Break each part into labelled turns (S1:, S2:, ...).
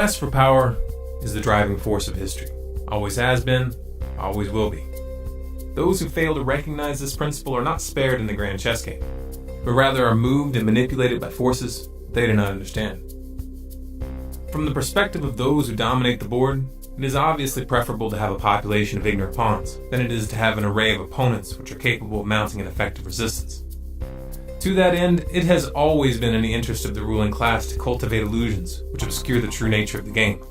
S1: quest for power is the driving force of history. Always has been, always will be. Those who fail to recognize this principle are not spared in the grand chess game, but rather are moved and manipulated by forces they do not understand. From the perspective of those who dominate the board, it is obviously preferable to have a population of ignorant pawns than it is to have an array of opponents which are capable of mounting an effective resistance. To that end, it has always been in the interest of the ruling class to cultivate illusions which obscure the true nature of the game.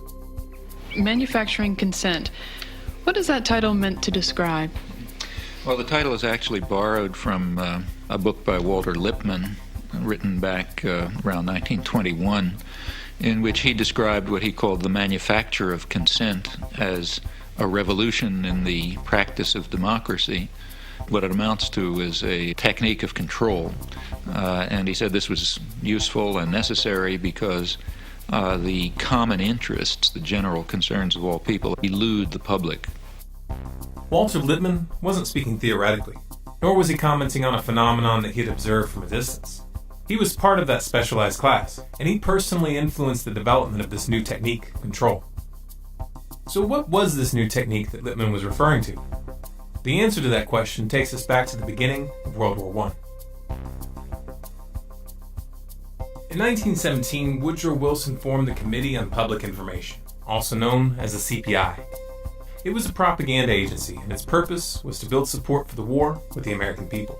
S2: Manufacturing consent. What is that title meant to describe?
S3: Well, the title is actually borrowed from a book by Walter Lippmann, written back around 1921, in which he described what he called the manufacture of consent as a revolution in the practice of democracy. What it amounts to is a technique of control. And he said this was useful and necessary because the common interests, the general concerns of all people, elude the public.
S1: Walter Lippmann wasn't speaking theoretically, nor was he commenting on a phenomenon that he had observed from a distance. He was part of that specialized class, and he personally influenced the development of this new technique, control. So what was this new technique that Lippmann was referring to? The answer to that question takes us back to the beginning of World War I. In 1917, Woodrow Wilson formed the Committee on Public Information, also known as the CPI. It was a propaganda agency, and its purpose was to build support for the war with the American people.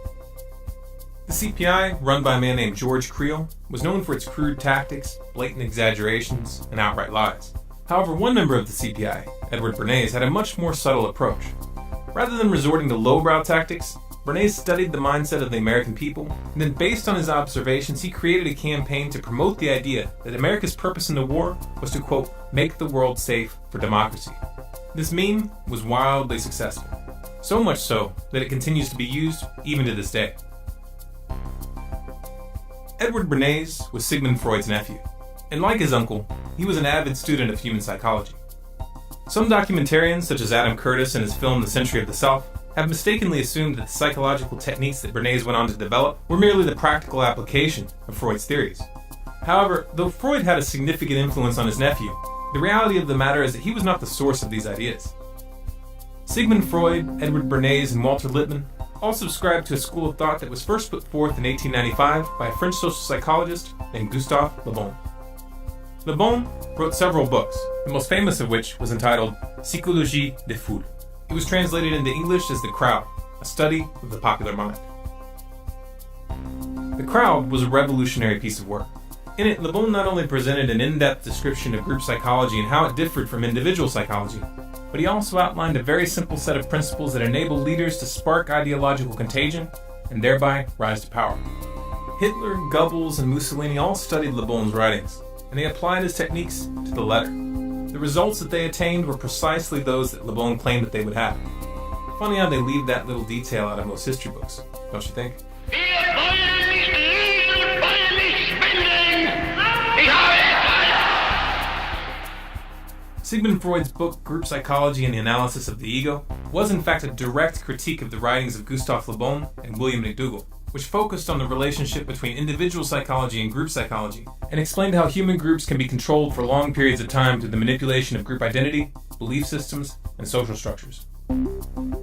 S1: The CPI, run by a man named George Creel, was known for its crude tactics, blatant exaggerations, and outright lies. However, one member of the CPI, Edward Bernays, had a much more subtle approach. Rather than resorting to lowbrow tactics, Bernays studied the mindset of the American people, and then based on his observations, he created a campaign to promote the idea that America's purpose in the war was to, quote, make the world safe for democracy. This meme was wildly successful, so much so that it continues to be used even to this day. Edward Bernays was Sigmund Freud's nephew, and like his uncle, he was an avid student of human psychology. Some documentarians, such as Adam Curtis in his film The Century of the Self, have mistakenly assumed that the psychological techniques that Bernays went on to develop were merely the practical application of Freud's theories. However, though Freud had a significant influence on his nephew, the reality of the matter is that he was not the source of these ideas. Sigmund Freud, Edward Bernays, and Walter Lippmann all subscribed to a school of thought that was first put forth in 1895 by a French social psychologist named Gustave Le Bon. Le Bon wrote several books, the most famous of which was entitled Psychologie des Foules. It was translated into English as The Crowd, a study of the popular mind. The Crowd was a revolutionary piece of work. In it, Le Bon not only presented an in-depth description of group psychology and how it differed from individual psychology, but he also outlined a very simple set of principles that enable leaders to spark ideological contagion and thereby rise to power. Hitler, Goebbels, and Mussolini all studied Le Bon's writings, and they applied his techniques to the letter. The results that they attained were precisely those that Le Bon claimed that they would have. Funny how they leave that little detail out of most history books, don't you think? Sigmund Freud's book, Group Psychology and the Analysis of the Ego, was in fact a direct critique of the writings of Gustave Le Bon and William McDougall, which focused on the relationship between individual psychology and group psychology, and explained how human groups can be controlled for long periods of time through the manipulation of group identity, belief systems, and social structures.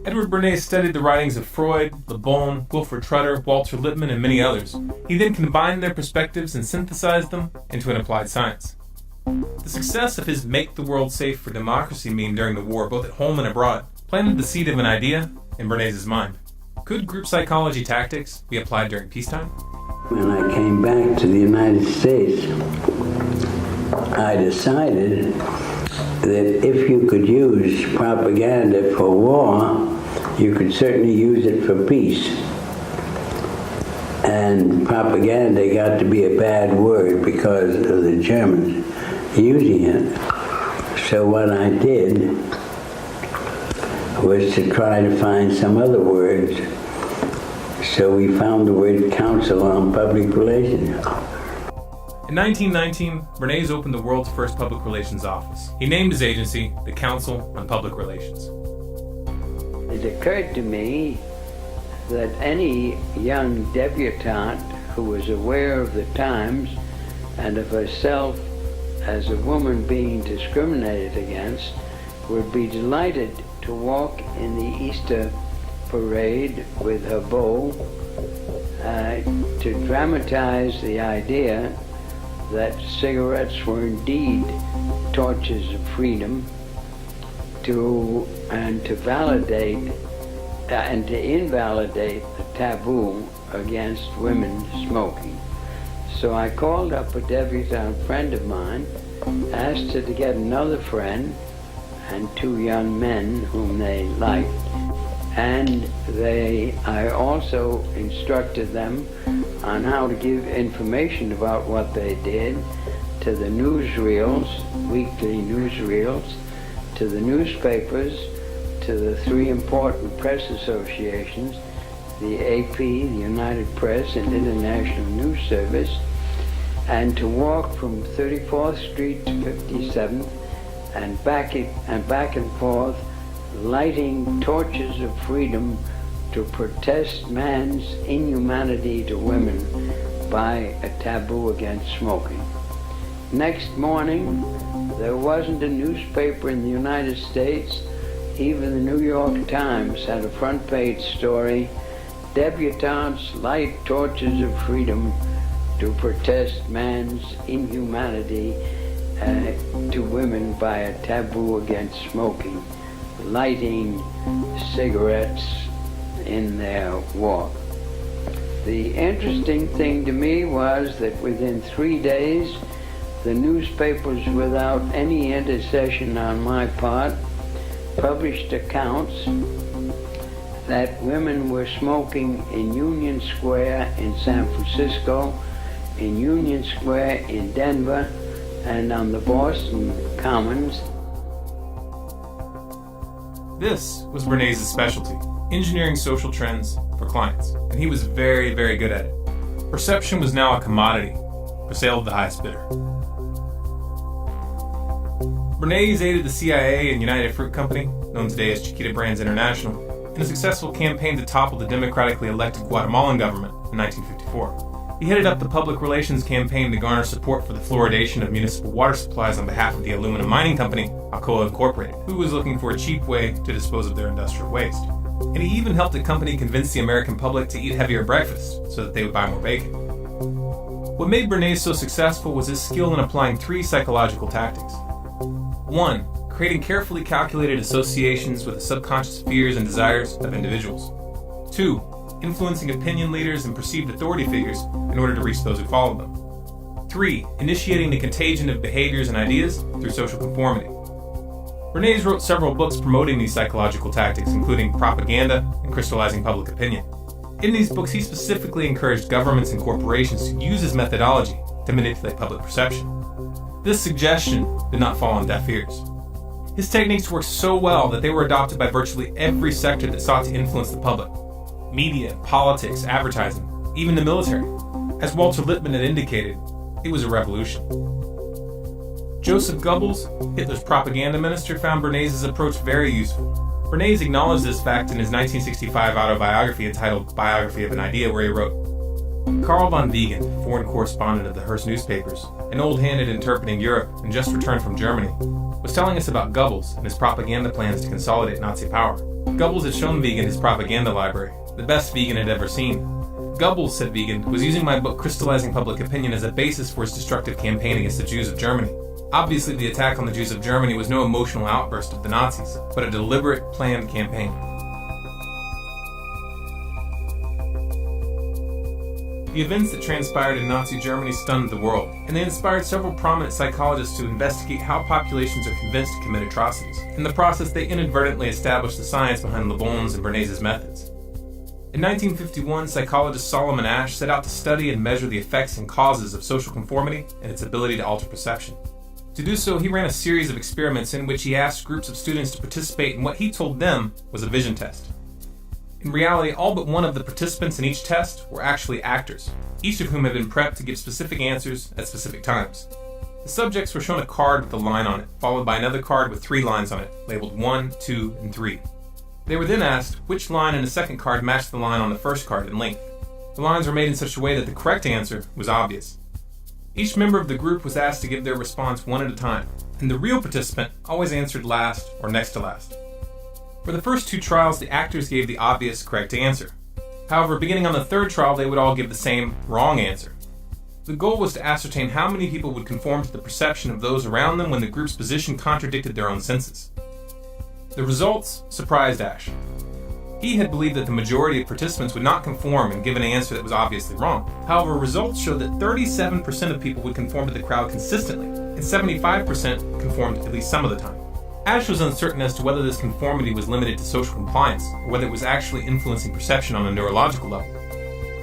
S1: Edward Bernays studied the writings of Freud, Le Bon, Wilfred Trutter, Walter Lippmann, and many others. He then combined their perspectives and synthesized them into an applied science. The success of his Make the World Safe for Democracy meme during the war, both at home and abroad, planted the seed of an idea in Bernays' mind. Could group psychology tactics be applied during peacetime?
S4: When I came back to the United States, I decided that if you could use propaganda for war, you could certainly use it for peace. And propaganda got to be a bad word because of the Germans using it. So what I did was to try to find some other words. So we found the word Council on Public Relations.
S1: In 1919, Bernays opened the world's first public relations office. He named his agency the Council on Public Relations.
S4: It occurred to me that any young debutante who was aware of the times and of herself as a woman being discriminated against, would be delighted to walk in the Easter parade with her bow to dramatize the idea that cigarettes were indeed torches of freedom, to validate and to invalidate the taboo against women smoking. So I called up a debutante friend of mine, asked her to get another friend and two young men whom they liked, and I also instructed them on how to give information about what they did to the newsreels, weekly newsreels, to the newspapers, to the three important press associations, the AP, the United Press, and International News Service, and to walk from 34th Street to 57th and back and forth, lighting torches of freedom to protest man's inhumanity to women by a taboo against smoking. Next morning, there wasn't a newspaper in the United States, even the New York Times had a front page story, "Debutantes light torches of freedom to protest man's inhumanity to women by a taboo against smoking, lighting cigarettes in their walk." The interesting thing to me was that within 3 days, the newspapers, without any intercession on my part, published accounts that women were smoking in Union Square in San Francisco, in Union Square in Denver, and on the Boston Commons.
S1: This was Bernays' specialty, engineering social trends for clients, and he was very, very good at it. Perception was now a commodity, for sale to the highest bidder. Bernays aided the CIA and United Fruit Company, known today as Chiquita Brands International, in a successful campaign to topple the democratically elected Guatemalan government in 1954. He headed up the public relations campaign to garner support for the fluoridation of municipal water supplies on behalf of the aluminum mining company, Alcoa Incorporated, who was looking for a cheap way to dispose of their industrial waste. And he even helped the company convince the American public to eat heavier breakfast so that they would buy more bacon. What made Bernays so successful was his skill in applying 3 psychological tactics. 1. Creating carefully calculated associations with the subconscious fears and desires of individuals. 2. Influencing opinion leaders and perceived authority figures in order to reach those who follow them. 3. Initiating the contagion of behaviors and ideas through social conformity. Bernays wrote several books promoting these psychological tactics, including Propaganda and Crystallizing Public Opinion. In these books, he specifically encouraged governments and corporations to use his methodology to manipulate public perception. This suggestion did not fall on deaf ears. His techniques worked so well that they were adopted by virtually every sector that sought to influence the public. Media, politics, advertising, even the military. As Walter Lippmann had indicated, it was a revolution. Joseph Goebbels, Hitler's propaganda minister, found Bernays' approach very useful. Bernays acknowledged this fact in his 1965 autobiography entitled Biography of an Idea, where he wrote, "Carl von Wiegand, foreign correspondent of the Hearst newspapers, an old hand at interpreting Europe and just returned from Germany, was telling us about Goebbels and his propaganda plans to consolidate Nazi power. Goebbels had shown Wiegand his propaganda library, the best Wiegand had ever seen. Goebbels, said Wiegand, was using my book Crystallizing Public Opinion as a basis for his destructive campaign against the Jews of Germany. Obviously, the attack on the Jews of Germany was no emotional outburst of the Nazis, but a deliberate, planned campaign." The events that transpired in Nazi Germany stunned the world, and they inspired several prominent psychologists to investigate how populations are convinced to commit atrocities. In the process, they inadvertently established the science behind Le Bon's and Bernays' methods. In 1951, psychologist Solomon Asch set out to study and measure the effects and causes of social conformity and its ability to alter perception. To do so, he ran a series of experiments in which he asked groups of students to participate in what he told them was a vision test. In reality, all but one of the participants in each test were actually actors, each of whom had been prepped to give specific answers at specific times. The subjects were shown a card with a line on it, followed by another card with 3 lines on it, labeled 1, 2, and 3. They were then asked which line in the second card matched the line on the first card in length. The lines were made in such a way that the correct answer was obvious. Each member of the group was asked to give their response one at a time, and the real participant always answered last or next to last. For the first 2 trials, the actors gave the obvious correct answer. However, beginning on the 3rd trial, they would all give the same wrong answer. The goal was to ascertain how many people would conform to the perception of those around them when the group's position contradicted their own senses. The results surprised Ash. He had believed that the majority of participants would not conform and give an answer that was obviously wrong. However, results showed that 37% of people would conform to the crowd consistently, and 75% conformed at least some of the time. Ash was uncertain as to whether this conformity was limited to social compliance, or whether it was actually influencing perception on a neurological level.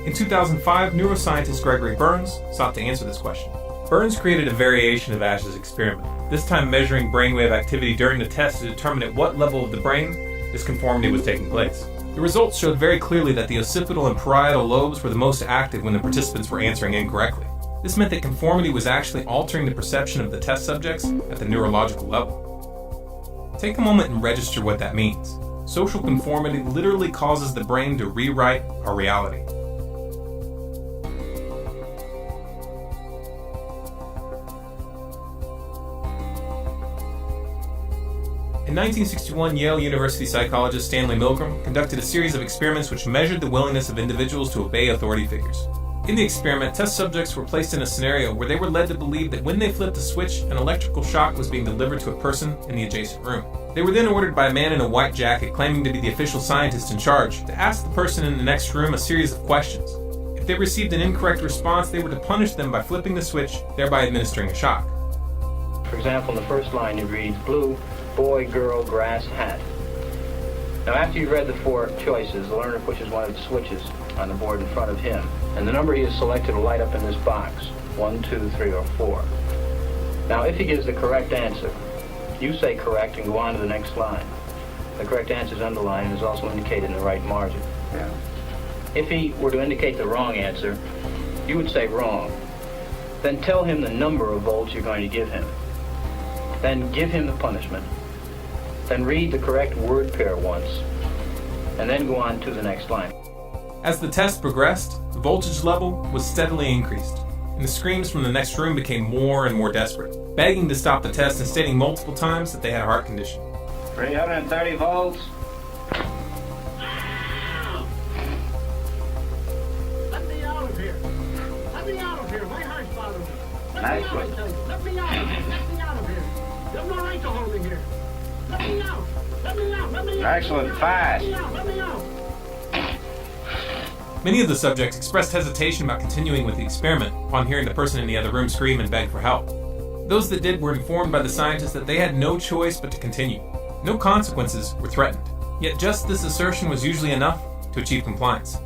S1: In 2005, neuroscientist Gregory Burns sought to answer this question. Burns created a variation of Ash's experiment, this time measuring brainwave activity during the test to determine at what level of the brain this conformity was taking place. The results showed very clearly that the occipital and parietal lobes were the most active when the participants were answering incorrectly. This meant that conformity was actually altering the perception of the test subjects at the neurological level. Take a moment and register what that means. Social conformity literally causes the brain to rewrite our reality. In 1961, Yale University psychologist Stanley Milgram conducted a series of experiments which measured the willingness of individuals to obey authority figures. In the experiment, test subjects were placed in a scenario where they were led to believe that when they flipped a switch, an electrical shock was being delivered to a person in the adjacent room. They were then ordered by a man in a white jacket claiming to be the official scientist in charge to ask the person in the next room a series of questions. If they received an incorrect response, they were to punish them by flipping the switch, thereby administering a shock.
S5: For example, in the first line it reads, blue, boy, girl, grass, hat. Now after you've read the 4 choices, the learner pushes one of the switches on the board in front of him, and the number he has selected will light up in this box, 1, 2, 3, or 4. Now if he gives the correct answer, you say correct and go on to the next line. The correct answer is underlined and is also indicated in the right margin. Yeah. If he were to indicate the wrong answer, you would say wrong. Then tell him the number of volts you're going to give him. Then give him the punishment. Then read the correct word pair once, and then go on to the next line.
S1: As the test progressed, the voltage level was steadily increased, and the screams from the next room became more and more desperate, begging to stop the test and stating multiple times that they had a heart condition.
S5: 330 volts.
S6: Let me out of here. Let me out of here. My heart's bothering me.
S5: Let me out
S6: of here. You have no right to hold me here. Let me out. Let me out. Let me out.
S5: Excellent. Fast.
S6: Let me out.
S1: Many of the subjects expressed hesitation about continuing with the experiment upon hearing the person in the other room scream and beg for help. Those that did were informed by the scientists that they had no choice but to continue. No consequences were threatened, yet just this assertion was usually enough to achieve compliance.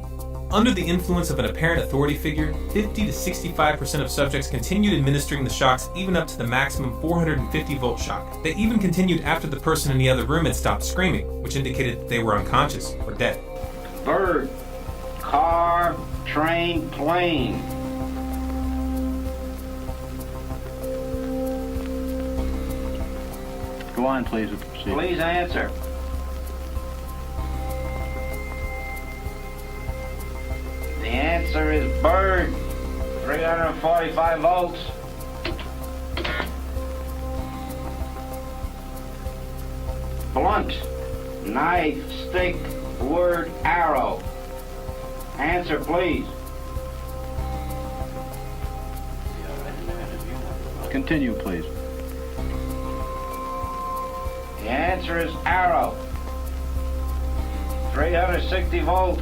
S1: Under the influence of an apparent authority figure, 50 to 65% of subjects continued administering the shocks even up to the maximum 450-volt shock. They even continued after the person in the other room had stopped screaming, which indicated that they were unconscious or dead.
S5: Bird, car, train, plane.
S7: Go on, please, and proceed.
S5: Please answer. The answer is bird, 345 volts. Blunt, knife, stick, word, arrow. Answer, please.
S7: Continue, please.
S5: The answer is arrow, 360 volts.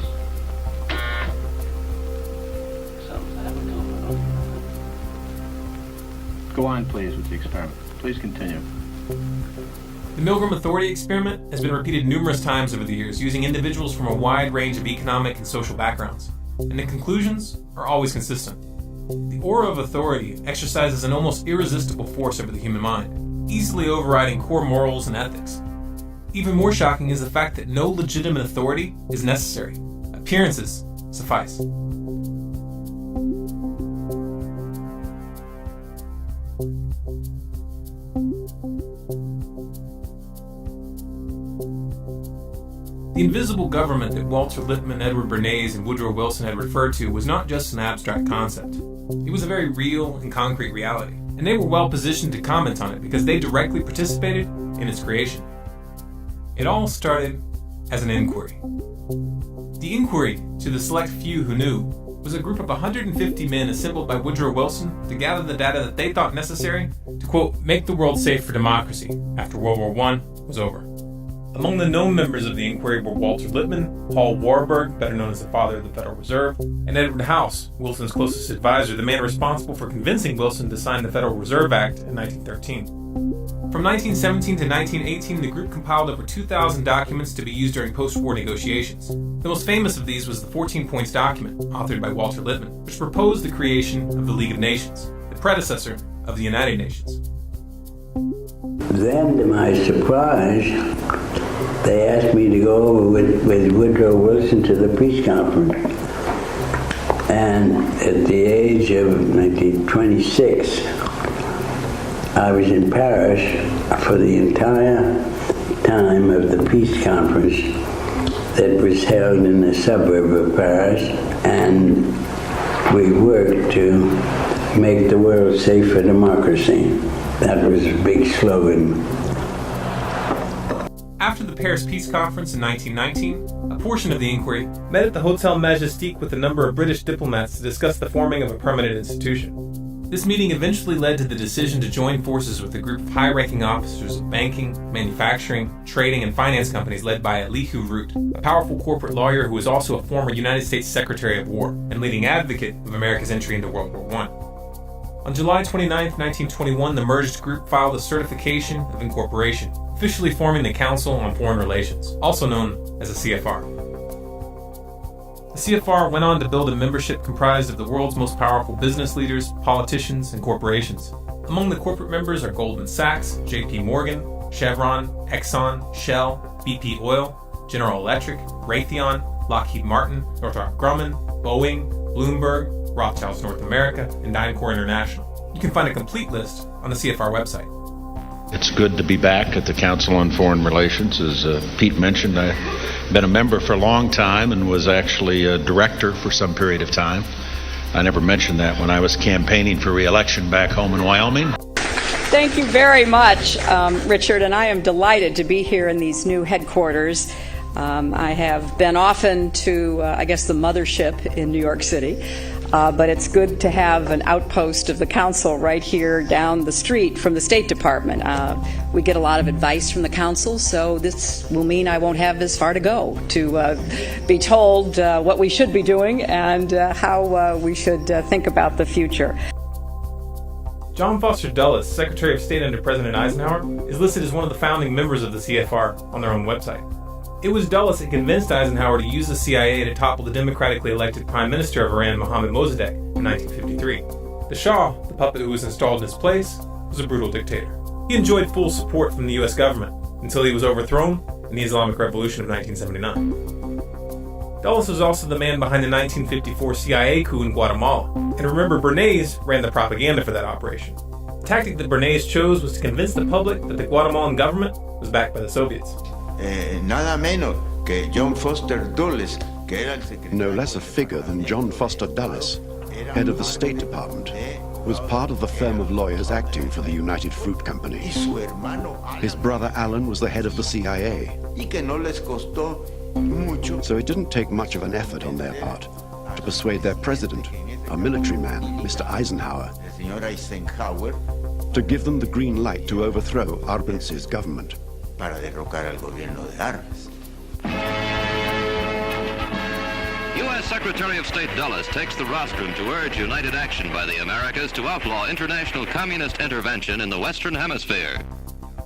S7: Go on, please, with the experiment. Please continue.
S1: The Milgram Authority experiment has been repeated numerous times over the years using individuals from a wide range of economic and social backgrounds, and the conclusions are always consistent. The aura of authority exercises an almost irresistible force over the human mind, easily overriding core morals and ethics. Even more shocking is the fact that no legitimate authority is necessary. Appearances suffice. The invisible government that Walter Lippmann, Edward Bernays, and Woodrow Wilson had referred to was not just an abstract concept. It was a very real and concrete reality, and they were well positioned to comment on it because they directly participated in its creation. It all started as an inquiry. The inquiry, to the select few who knew, was a group of 150 men assembled by Woodrow Wilson to gather the data that they thought necessary to, quote, make the world safe for democracy after World War I was over. Among the known members of the inquiry were Walter Lippmann, Paul Warburg, better known as the father of the Federal Reserve, and Edward House, Wilson's closest advisor, the man responsible for convincing Wilson to sign the Federal Reserve Act in 1913. From 1917 to 1918, the group compiled over 2,000 documents to be used during post-war negotiations. The most famous of these was the 14 Points document, authored by Walter Lippmann, which proposed the creation of the League of Nations, the predecessor of the United Nations.
S4: Then, to my surprise, they asked me to go over with Woodrow Wilson to the peace conference. And at the age of 26, I was in Paris for the entire time of the peace conference that was held in the suburb of Paris, and we worked to make the world safe for democracy. That was a big slogan.
S1: After the Paris Peace Conference in 1919, a portion of the inquiry met at the Hotel Majestic with a number of British diplomats to discuss the forming of a permanent institution. This meeting eventually led to the decision to join forces with a group of high-ranking officers of banking, manufacturing, trading, and finance companies led by Elihu Root, a powerful corporate lawyer who was also a former United States Secretary of War and leading advocate of America's entry into World War I. On July 29, 1921, the merged group filed a certification of incorporation, officially forming the Council on Foreign Relations, also known as the CFR. The CFR went on to build a membership comprised of the world's most powerful business leaders, politicians, and corporations. Among the corporate members are Goldman Sachs, J.P. Morgan, Chevron, Exxon, Shell, BP Oil, General Electric, Raytheon, Lockheed Martin, Northrop Grumman, Boeing, Bloomberg, Rothschilds North America, and DynCorp International. You can find a complete list on the CFR website.
S8: It's good to be back at the Council on Foreign Relations. As Pete mentioned, I've been a member for a long time and was actually a director for some period of time. I never mentioned that when I was campaigning for re-election back home in Wyoming.
S9: Thank you very much, Richard, and I am delighted to be here in these new headquarters. I have been often to, the mothership in New York City. But it's good to have an outpost of the council right here down the street from the State Department. We get a lot of advice from the council, so this will mean I won't have as far to go to be told what we should be doing and how we should think about the future.
S1: John Foster Dulles, Secretary of State under President Eisenhower, is listed as one of the founding members of the CFR on their own website. It was Dulles that convinced Eisenhower to use the CIA to topple the democratically elected Prime Minister of Iran, Mohammad Mossadegh, in 1953. The Shah, the puppet who was installed in his place, was a brutal dictator. He enjoyed full support from the U.S. government until he was overthrown in the Islamic Revolution of 1979. Dulles was also the man behind the 1954 CIA coup in Guatemala, and remember, Bernays ran the propaganda for that operation. The tactic that Bernays chose was to convince the public that the Guatemalan government was backed by the Soviets.
S10: Nada menos que John Foster Dulles, que era el secretario.
S11: No less a figure than John Foster Dulles, head of the State Department, was part of the firm of lawyers acting for the United Fruit Company. His brother Alan was the head of the CIA. So it didn't take much of an effort on their part to persuade their president, a military man, Mr. Eisenhower, to give them the green light to overthrow Arbenzi's government.
S10: Para derrocar al gobierno de Arbenz.
S12: U.S. Secretary of State Dulles takes the rostrum to urge united action by the Americas to outlaw international communist intervention in the Western Hemisphere.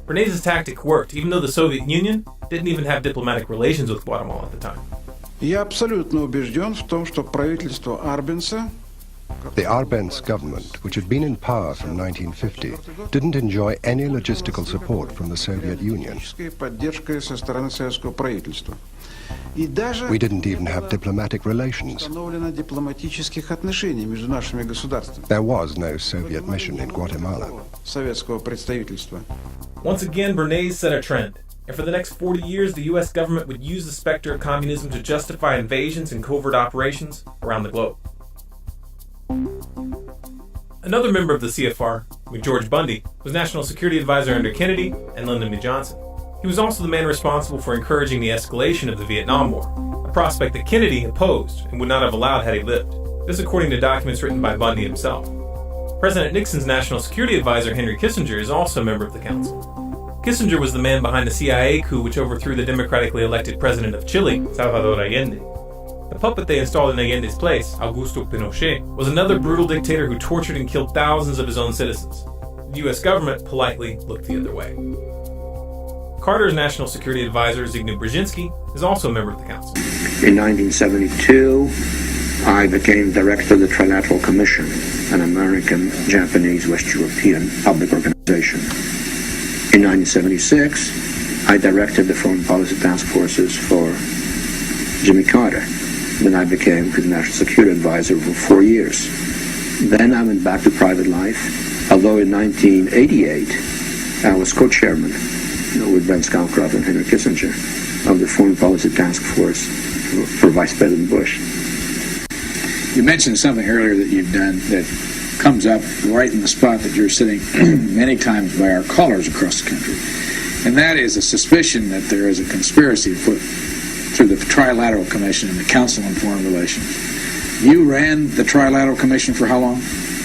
S1: Bernays' tactic worked, even though the Soviet Union didn't even have diplomatic relations with Guatemala at the time.
S13: Я абсолютно убежден в том, что правительство Арбенца
S14: The Arbenz government, which had been in power from 1950, didn't enjoy any logistical support from the Soviet Union. We didn't even have diplomatic relations. There was no Soviet mission in Guatemala.
S1: Once again, Bernays set a trend, and for the next 40 years, the U.S. government would use the specter of communism to justify invasions and covert operations around the globe. Another member of the CFR, George Bundy, was National Security Advisor under Kennedy and Lyndon B. Johnson. He was also the man responsible for encouraging the escalation of the Vietnam War, a prospect that Kennedy opposed and would not have allowed had he lived. This according to documents written by Bundy himself. President Nixon's National Security Advisor Henry Kissinger is also a member of the council. Kissinger was the man behind the CIA coup which overthrew the democratically elected president of Chile, Salvador Allende. The puppet they installed in Allende's place, Augusto Pinochet, was another brutal dictator who tortured and killed thousands of his own citizens. The U.S. government politely looked the other way. Carter's National Security Advisor, Zbigniew Brzezinski, is also a member of the council.
S15: In 1972, I became director of the Trilateral Commission, an American, Japanese, West European public organization. In 1976, I directed the foreign policy task forces for Jimmy Carter. Then I became his National Security Advisor for 4 years. Then I went back to private life, although in 1988, I was co-chairman with Ben Scowcroft and Henry Kissinger of the Foreign Policy Task Force for Vice President Bush.
S16: You mentioned something earlier that you've done that comes up right in the spot that you're sitting many times by our callers across the country, and that is a suspicion that there is a conspiracy afoot through the Trilateral Commission and the Council on Foreign Relations. You ran the Trilateral Commission for how long?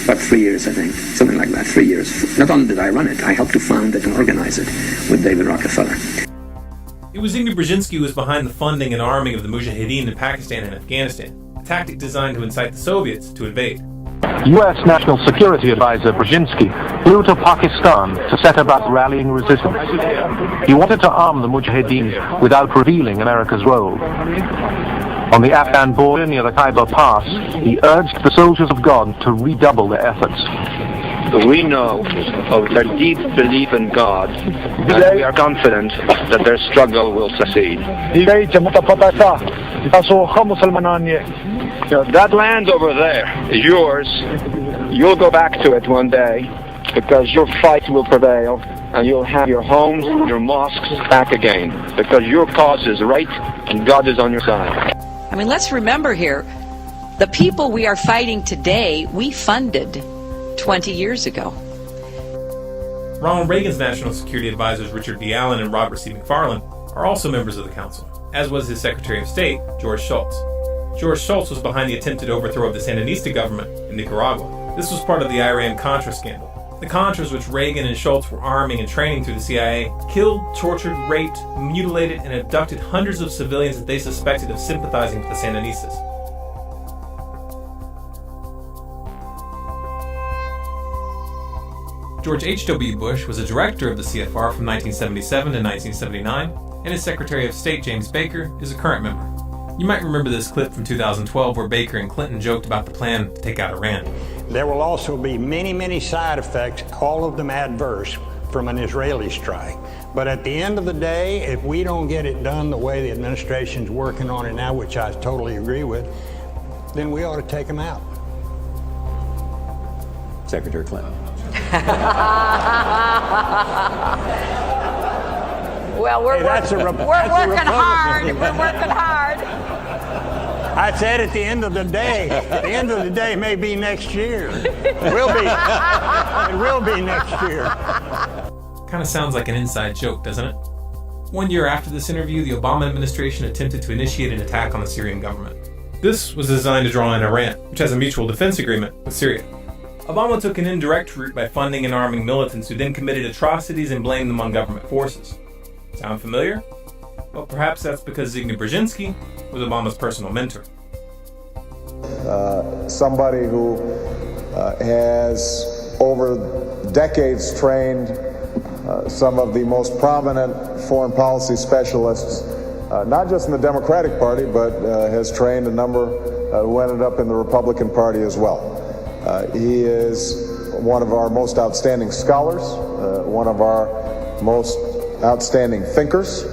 S15: About 3 years, I think. Something like that, 3 years. Not only did I run it, I helped to found it and organize it with David Rockefeller.
S1: It was Zbigniew Brzezinski who was behind the funding and arming of the Mujahideen in Pakistan and Afghanistan, a tactic designed to incite the Soviets to invade.
S17: U.S. National Security Advisor Brzezinski flew to Pakistan to set about rallying resistance. He wanted to arm the Mujahideen without revealing America's role. On the Afghan border near the Khyber Pass, he urged the soldiers of God to redouble their efforts.
S18: We know of their deep belief in God, and we are confident that their struggle will succeed. That land over there is yours. You'll go back to it one day because your fight will prevail and you'll have your homes, your mosques back again because your cause is right and God is on your side.
S9: I mean, let's remember here, the people we are fighting today, we funded 20 years ago.
S1: Ronald Reagan's National Security Advisors Richard B. Allen and Robert C. McFarlane are also members of the council, as was his Secretary of State, George Shultz. George Shultz was behind the attempted overthrow of the Sandinista government in Nicaragua. This was part of the Iran-Contra scandal. The Contras, which Reagan and Shultz were arming and training through the CIA, killed, tortured, raped, mutilated, and abducted hundreds of civilians that they suspected of sympathizing with the Sandinistas. George H.W. Bush was a director of the CFR from 1977 to 1979, and his Secretary of State, James Baker, is a current member. You might remember this clip from 2012 where Baker and Clinton joked about the plan to take out Iran.
S19: There will also be many, many side effects, all of them adverse, from an Israeli strike. But at the end of the day, if we don't get it done the way the administration's working on it now, which I totally agree with, then we ought to take them out.
S20: Secretary Clinton.
S9: Well, we're working hard. We're working hard.
S19: I said at the end of the day may be next year. It will be next year.
S1: Kind of sounds like an inside joke, doesn't it? 1 year after this interview, the Obama administration attempted to initiate an attack on the Syrian government. This was designed to draw in Iran, which has a mutual defense agreement with Syria. Obama took an indirect route by funding and arming militants who then committed atrocities and blamed them on government forces. Sound familiar? Well, perhaps that's because Zbigniew Brzezinski was Obama's personal mentor.
S21: Somebody who has over decades trained some of the most prominent foreign policy specialists, not just in the Democratic Party, but has trained a number who ended up in the Republican Party as well. He is one of our most outstanding scholars, one of our most outstanding thinkers.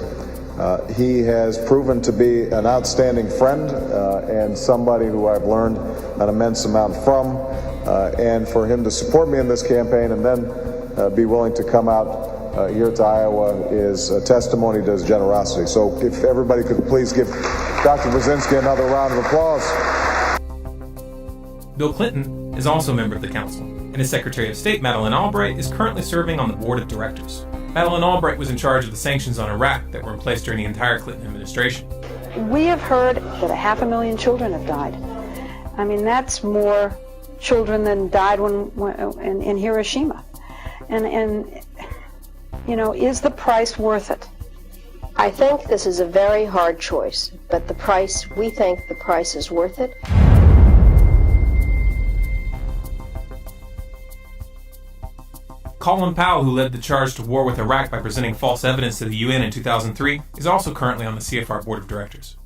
S21: He has proven to be an outstanding friend and somebody who I've learned an immense amount from. And for him to support me in this campaign and then be willing to come out here to Iowa is a testimony to his generosity. So if everybody could please give Dr. Brzezinski another round of applause.
S1: Bill Clinton is also a member of the council. and his Secretary of State, Madeleine Albright, is currently serving on the board of directors. Madeleine Albright was in charge of the sanctions on Iraq that were in place during the entire Clinton administration.
S20: We have heard that 500,000 children have died. I mean, that's more children than died in Hiroshima. And you know, is the price worth it?
S22: I think this is a very hard choice, but we think the price is worth it.
S1: Colin Powell, who led the charge to war with Iraq by presenting false evidence to the UN in 2003, is also currently on the CFR board of directors.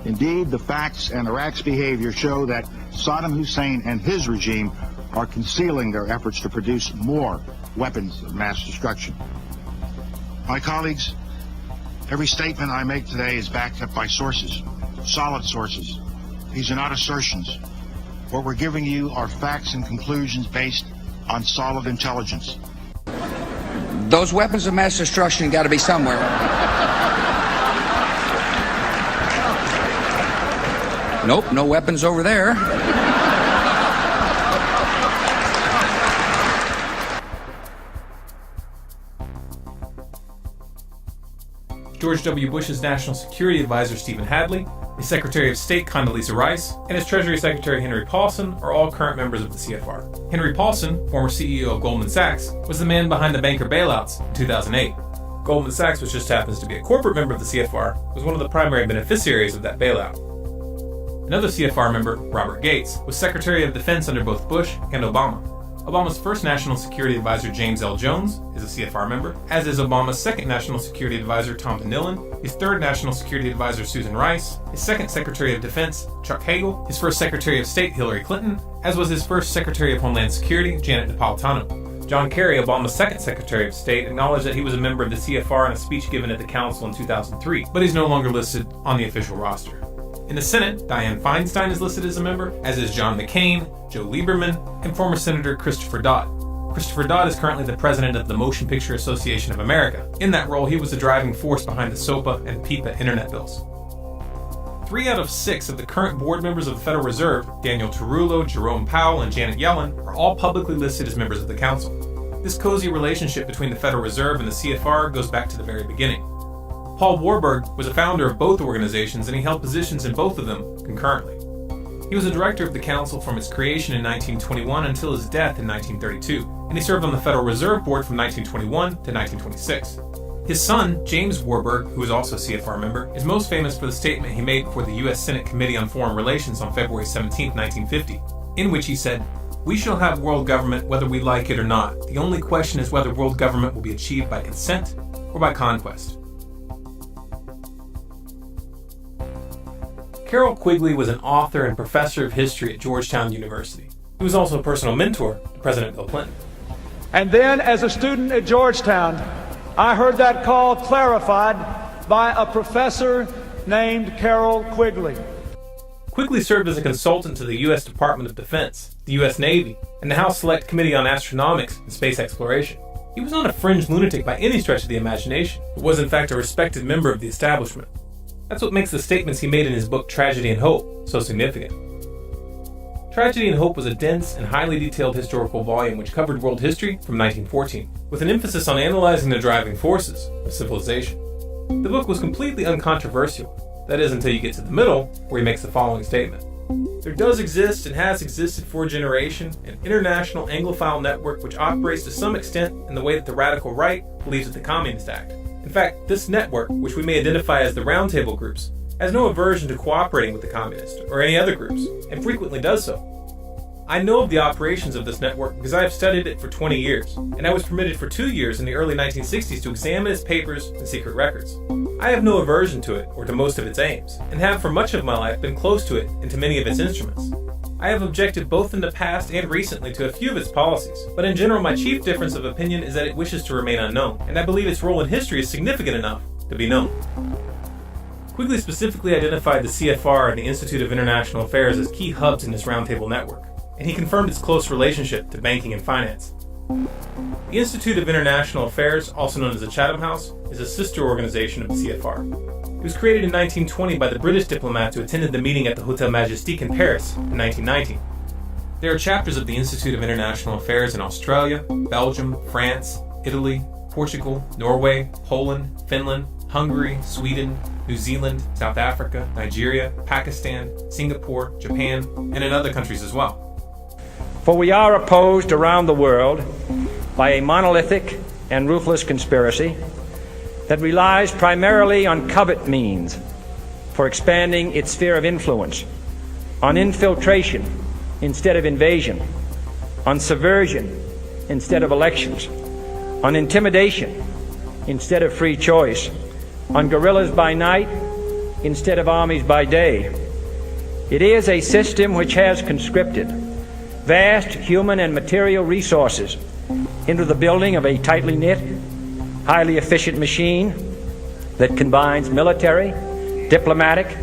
S23: Indeed, the facts and Iraq's behavior show that Saddam Hussein and his regime are concealing their efforts to produce more weapons of mass destruction. My colleagues, every statement I make today is backed up by sources, solid sources. These are not assertions. What we're giving you are facts and conclusions based on solid intelligence.
S24: Those weapons of mass destruction got to be somewhere. Nope, no weapons over there.
S1: George W. Bush's National Security Advisor Stephen Hadley, his Secretary of State Condoleezza Rice, and his Treasury Secretary Henry Paulson are all current members of the CFR. Henry Paulson, former CEO of Goldman Sachs, was the man behind the banker bailouts in 2008. Goldman Sachs, which just happens to be a corporate member of the CFR, was one of the primary beneficiaries of that bailout. Another CFR member, Robert Gates, was Secretary of Defense under both Bush and Obama. Obama's first National Security Advisor, James L. Jones, is a CFR member, as is Obama's second National Security Advisor, Tom DeNillen, his third National Security Advisor, Susan Rice, his second Secretary of Defense, Chuck Hagel, his first Secretary of State, Hillary Clinton, as was his first Secretary of Homeland Security, Janet Napolitano. John Kerry, Obama's second Secretary of State, acknowledged that he was a member of the CFR in a speech given at the Council in 2003, but he's no longer listed on the official roster. In the Senate, Dianne Feinstein is listed as a member, as is John McCain, Joe Lieberman, and former Senator Christopher Dodd. Christopher Dodd is currently the president of the Motion Picture Association of America. In that role, he was the driving force behind the SOPA and PIPA internet bills. 3 out of 6 of the current board members of the Federal Reserve, Daniel Tarullo, Jerome Powell, and Janet Yellen, are all publicly listed as members of the Council. This cozy relationship between the Federal Reserve and the CFR goes back to the very beginning. Paul Warburg was a founder of both organizations, and he held positions in both of them concurrently. He was a director of the Council from its creation in 1921 until his death in 1932, and he served on the Federal Reserve Board from 1921 to 1926. His son, James Warburg, who is also a CFR member, is most famous for the statement he made before the U.S. Senate Committee on Foreign Relations on February 17, 1950, in which he said, "We shall have world government whether we like it or not. The only question is whether world government will be achieved by consent or by conquest." Carroll Quigley was an author and professor of history at Georgetown University. He was also a personal mentor to President Bill Clinton.
S25: And then, as a student at Georgetown, I heard that call clarified by a professor named Carroll Quigley.
S1: Quigley served as a consultant to the U.S. Department of Defense, the U.S. Navy, and the House Select Committee on Astronomics and Space Exploration. He was not a fringe lunatic by any stretch of the imagination, but was in fact a respected member of the establishment. That's what makes the statements he made in his book Tragedy and Hope so significant. Tragedy and Hope was a dense and highly detailed historical volume which covered world history from 1914, with an emphasis on analyzing the driving forces of civilization. The book was completely uncontroversial, that is until you get to the middle, where he makes the following statement. There does exist and has existed for a generation an international Anglophile network which operates to some extent in the way that the radical right believes with the Communist Act. In fact, this network, which we may identify as the Roundtable groups, has no aversion to cooperating with the communists or any other groups, and frequently does so. I know of the operations of this network because I have studied it for 20 years, and I was permitted for 2 years in the early 1960s to examine its papers and secret records. I have no aversion to it or to most of its aims, and have for much of my life been close to it and to many of its instruments. I have objected both in the past and recently to a few of its policies, but in general my chief difference of opinion is that it wishes to remain unknown, and I believe its role in history is significant enough to be known. Quigley specifically identified the CFR and the Institute of International Affairs as key hubs in this roundtable network, and he confirmed its close relationship to banking and finance. The Institute of International Affairs, also known as the Chatham House, is a sister organization of the CFR. It was created in 1920 by the British diplomats who attended the meeting at the Hotel Majestic in Paris in 1919. There are chapters of the Institute of International Affairs in Australia, Belgium, France, Italy, Portugal, Norway, Poland, Finland, Hungary, Sweden, New Zealand, South Africa, Nigeria, Pakistan, Singapore, Japan, and in other countries as well.
S2: For we are opposed around the world by a monolithic and ruthless conspiracy that relies primarily on covert means for expanding its sphere of influence, on infiltration instead of invasion, on subversion instead of elections, on intimidation instead of free choice, on guerrillas by night instead of armies by day. It is a system which has conscripted vast human and material resources into the building of a tightly knit, highly efficient machine that combines military, diplomatic,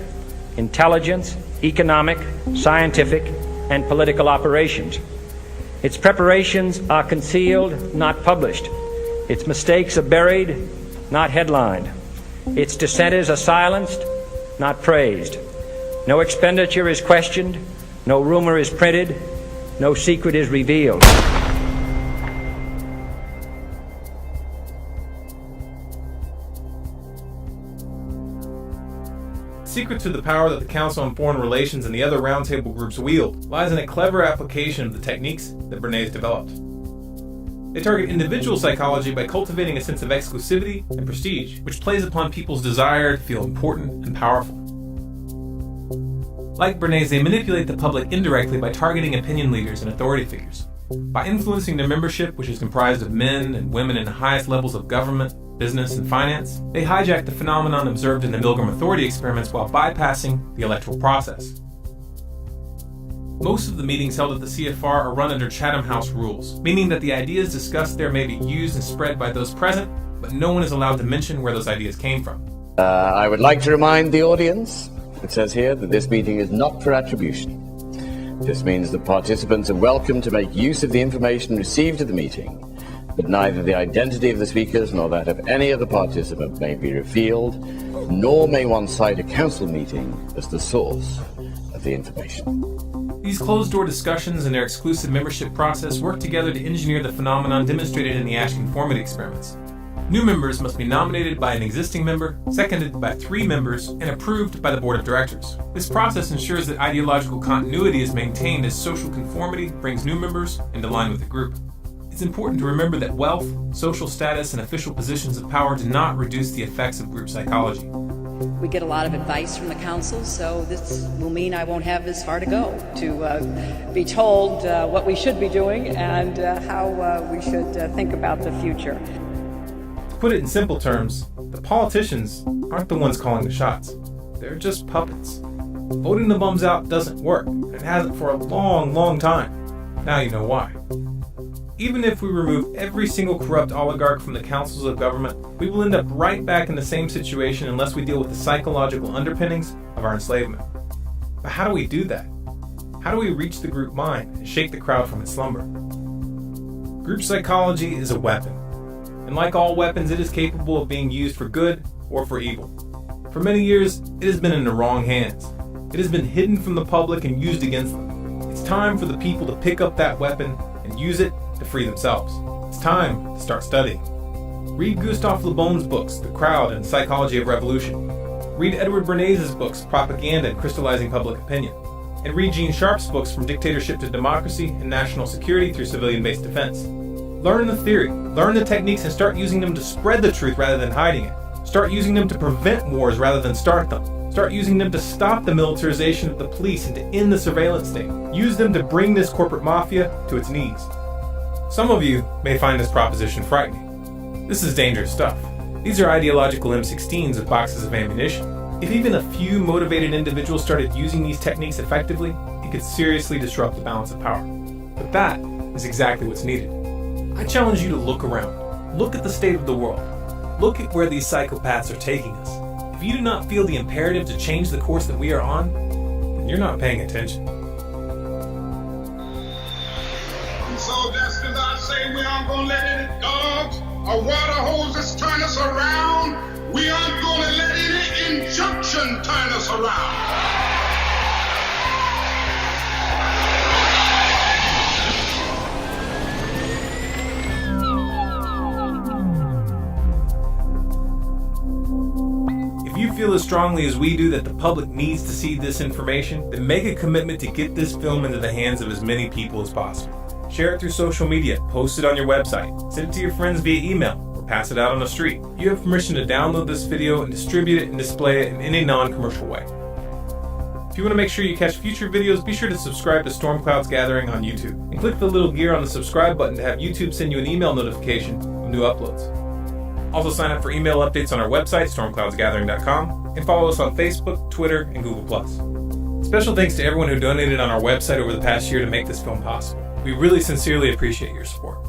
S2: intelligence, economic, scientific, and political operations. Its preparations are concealed, not published. Its mistakes are buried, not headlined. Its dissenters are silenced, not praised. No expenditure is questioned, no rumor is printed, no secret is revealed.
S1: The secret to the power that the Council on Foreign Relations and the other roundtable groups wield lies in a clever application of the techniques that Bernays developed. They target individual psychology by cultivating a sense of exclusivity and prestige, which plays upon people's desire to feel important and powerful. Like Bernays, they manipulate the public indirectly by targeting opinion leaders and authority figures. By influencing their membership, which is comprised of men and women in the highest levels of government, business, and finance, they hijack the phenomenon observed in the Milgram Authority experiments while bypassing the electoral process. Most of the meetings held at the CFR are run under Chatham House rules, meaning that the ideas discussed there may be used and spread by those present, but no one is allowed to mention where those ideas came from.
S3: I would like to remind the audience, it says here, that this meeting is not for attribution. This means that participants are welcome to make use of the information received at the meeting, but neither the identity of the speakers nor that of any other participant may be revealed, nor may one cite a council meeting as the source of the information.
S1: These closed-door discussions and their exclusive membership process work together to engineer the phenomenon demonstrated in the Ash conformity experiments. New members must be nominated by an existing member, seconded by 3 members, and approved by the board of directors. This process ensures that ideological continuity is maintained as social conformity brings new members into line with the group. It's important to remember that wealth, social status, and official positions of power do not reduce the effects of group psychology.
S9: We get a lot of advice from the council, so this will mean I won't have as far to go to be told what we should be doing and how we should think about the future.
S1: To put it in simple terms, the politicians aren't the ones calling the shots. They're just puppets. Voting the bums out doesn't work, and it hasn't for a long, long time. Now you know why. Even if we remove every single corrupt oligarch from the councils of government, we will end up right back in the same situation unless we deal with the psychological underpinnings of our enslavement. But how do we do that? How do we reach the group mind and shake the crowd from its slumber? Group psychology is a weapon, and like all weapons, it is capable of being used for good or for evil. For many years, it has been in the wrong hands. It has been hidden from the public and used against them. It's time for the people to pick up that weapon and use it to free themselves. It's time to start studying. Read Gustave Le Bon's books, The Crowd and Psychology of Revolution. Read Edward Bernays' books, Propaganda and Crystallizing Public Opinion. And read Gene Sharp's books, From Dictatorship to Democracy and National Security Through Civilian-Based Defense. Learn the theory, learn the techniques, and start using them to spread the truth rather than hiding it. Start using them to prevent wars rather than start them. Start using them to stop the militarization of the police and to end the surveillance state. Use them to bring this corporate mafia to its knees. Some of you may find this proposition frightening. This is dangerous stuff. These are ideological M16s with boxes of ammunition. If even a few motivated individuals started using these techniques effectively, it could seriously disrupt the balance of power. But that is exactly what's needed. I challenge you to look around. Look at the state of the world. Look at where these psychopaths are taking us. If you do not feel the imperative to change the course that we are on, then you're not paying attention.
S5: So just as I say we aren't going to let any dogs or water hoses turn us around, we aren't going to let any injunction turn us around.
S1: feel as strongly as we do that the public needs to see this information, then make a commitment to get this film into the hands of as many people as possible. Share it through social media, post it on your website, send it to your friends via email, or pass it out on the street. You have permission to download this video and distribute it and display it in any non-commercial way. If you want to make sure you catch future videos, be sure to subscribe to Storm Clouds Gathering on YouTube, and click the little gear on the subscribe button to have YouTube send you an email notification of new uploads. Also sign up for email updates on our website, stormcloudsgathering.com, and follow us on Facebook, Twitter, and Google+. Special thanks to everyone who donated on our website over the past year to make this film possible. We really sincerely appreciate your support.